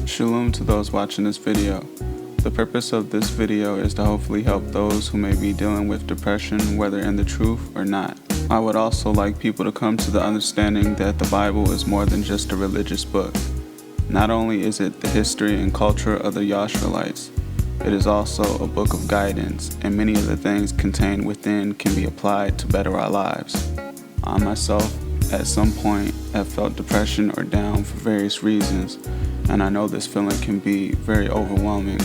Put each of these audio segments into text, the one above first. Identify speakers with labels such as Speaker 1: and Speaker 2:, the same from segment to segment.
Speaker 1: Shalom to those watching this video. The purpose of this video is to hopefully help those who may be dealing with depression, whether in the truth or not. I would also like people to come to the understanding that the Bible is more than just a religious book. Not only is it the history and culture of the Yasharalites, it is also a book of guidance, and many of the things contained within can be applied to better our lives. I myself, at some point, have felt depression or down for various reasons, and I know this feeling can be very overwhelming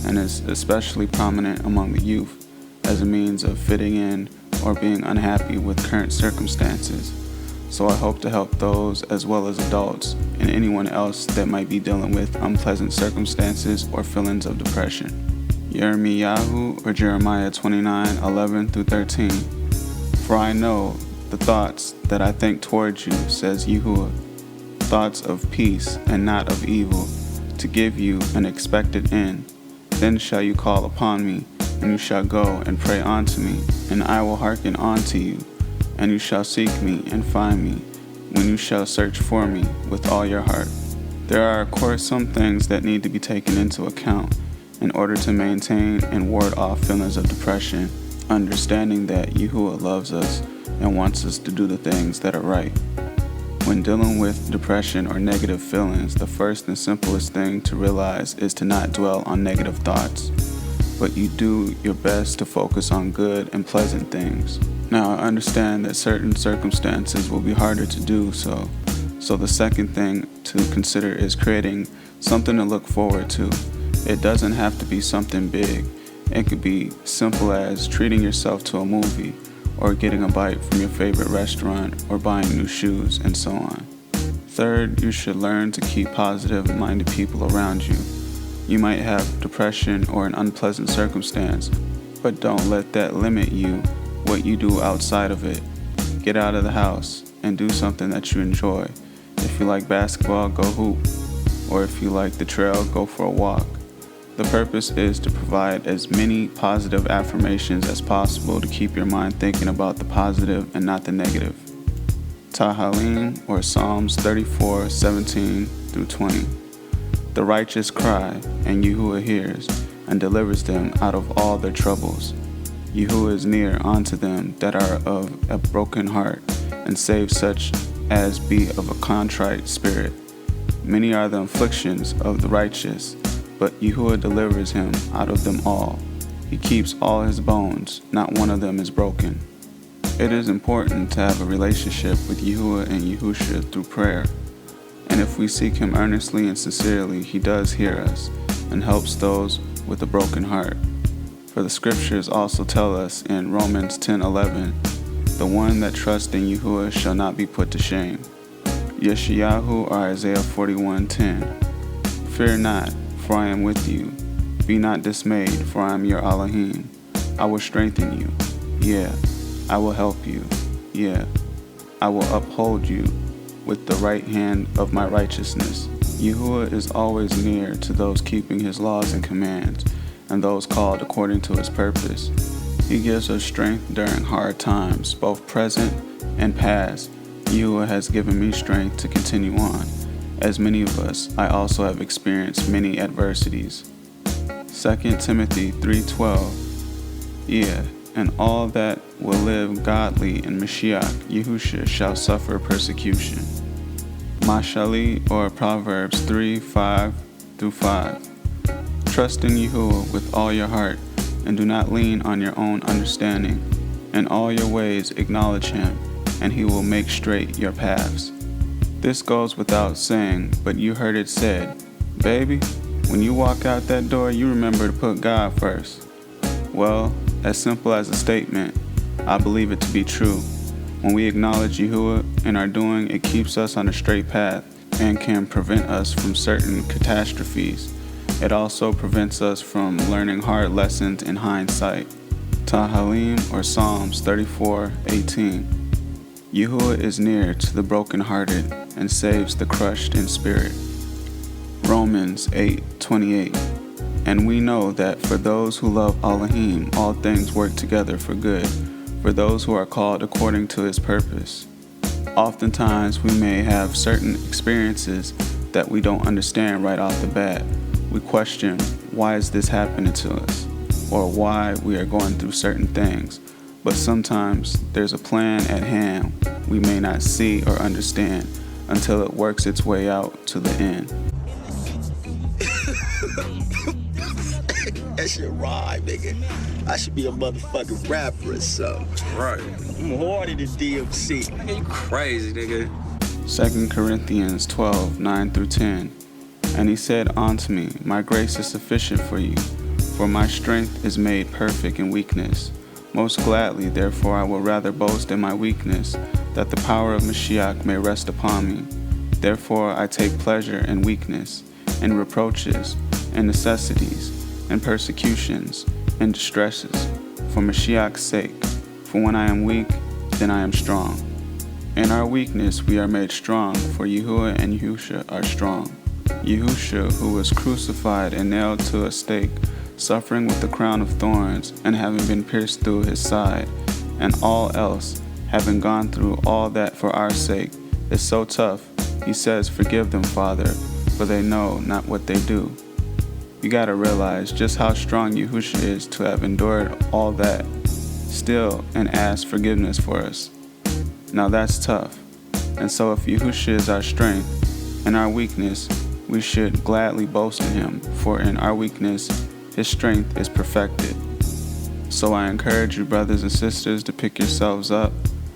Speaker 1: and is especially prominent among the youth as a means of fitting in or being unhappy with current circumstances. So I hope to help those as well as adults and anyone else that might be dealing with unpleasant circumstances or feelings of depression. YaramyYahu or Jeremiah 29:11-13. For I know the thoughts that I think towards you, says Yahuwah, thoughts of peace and not of evil, to give you an expected end. Then shall you call upon me, and you shall go and pray unto me, and I will hearken unto you. And you shall seek me and find me, when you shall search for me with all your heart. There are, of course, some things that need to be taken into account in order to maintain and ward off feelings of depression, understanding that Yahuwah loves us and wants us to do the things that are right. When dealing with depression or negative feelings, the first and simplest thing to realize is to not dwell on negative thoughts, but you do your best to focus on good and pleasant things. Now, I understand that certain circumstances will be harder to do so the second thing to consider is creating something to look forward to. It doesn't have to be something big. It could be simple as treating yourself to a movie, or getting a bite from your favorite restaurant, or buying new shoes, and so on. Third, you should learn to keep positive-minded people around you. You might have depression or an unpleasant circumstance, but don't let that limit you, what you do outside of it. Get out of the house and do something that you enjoy. If you like basketball, go hoop. Or if you like the trail, go for a walk. The purpose is to provide as many positive affirmations as possible to keep your mind thinking about the positive and not the negative. Tahalym or Psalms 34:17-20. The righteous cry, and Yahuwah hears, and delivers them out of all their troubles. Yahuwah is near unto them that are of a broken heart, and saves such as be of a contrite spirit. Many are the afflictions of the righteous, but Yahuwah delivers him out of them all. He keeps all his bones, not one of them is broken. It is important to have a relationship with Yahuwah and Yahusha through prayer. And if we seek him earnestly and sincerely, he does hear us and helps those with a broken heart. For the scriptures also tell us in Romans 10:11, the one that trusts in Yahuwah shall not be put to shame. Yasharal or Isaiah 41:10. Fear not, for I am with you. Be not dismayed, for I am your Elohim. I will strengthen you. Yeah, I will help you. Yeah, I will uphold you with the right hand of my righteousness. Yahuwah is always near to those keeping his laws and commands, and those called according to his purpose. He gives us strength during hard times, both present and past. Yahuwah has given me strength to continue on. As many of us, I also have experienced many adversities. 2 Timothy 3:12. Yeah, and all that will live godly in Mashiach, Yahusha, shall suffer persecution. Mashali or Proverbs 3:5-5. Trust in Yahuwah with all your heart, and do not lean on your own understanding. In all your ways acknowledge him, and he will make straight your paths. This goes without saying, but you heard it said, baby, when you walk out that door, you remember to put God first. Well, as simple as a statement, I believe it to be true. When we acknowledge Yahuwah in our doing, it keeps us on a straight path and can prevent us from certain catastrophes. It also prevents us from learning hard lessons in hindsight. Tahalym or Psalms 34:18. Yahuwah is near to the brokenhearted and saves the crushed in spirit. Romans 8:28. And we know that for those who love Elohim, all things work together for good, for those who are called according to his purpose. Oftentimes, we may have certain experiences that we don't understand right off the bat. We question, why is this happening to us? Or why we are going through certain things. But sometimes there's a plan at hand we may not see or understand until it works its way out to the end.
Speaker 2: That shit rhyme, nigga. I should be a motherfucking rapper or something.
Speaker 3: Right.
Speaker 2: I'm harder than DMC.
Speaker 3: Nigga, you crazy, nigga.
Speaker 1: 2 Corinthians 12:9-10. And he said unto me, My grace is sufficient for you, for my strength is made perfect in weakness. Most gladly, therefore, I will rather boast in my weakness, that the power of Mashiach may rest upon me. Therefore, I take pleasure in weakness, in reproaches, in necessities, in persecutions, in distresses, for Mashiach's sake. For when I am weak, then I am strong. In our weakness we are made strong, for Yahuwah and Yahusha are strong. Yahusha, who was crucified and nailed to a stake, suffering with the crown of thorns, and having been pierced through his side, and all else, having gone through all that for our sake, is so tough, he says, Forgive them, Father, for they know not what they do. You gotta realize just how strong Yahusha is to have endured all that, still, and ask forgiveness for us. Now that's tough. And so if Yahusha is our strength, in our weakness, we should gladly boast in him, for in our weakness, his strength is perfected. So I encourage you, brothers and sisters, to pick yourselves up,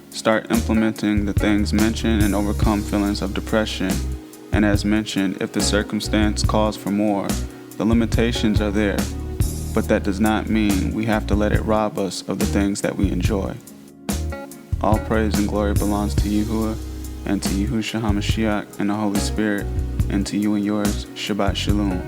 Speaker 1: start implementing the things mentioned, and overcome feelings of depression. And as mentioned, if the circumstance calls for more, the limitations are there, but that does not mean we have to let it rob us of the things that we enjoy. All praise and glory belongs to Yahuwah, and to Yahushua HaMashiach and the Holy Spirit, and to you and yours, Shabbat Shalom.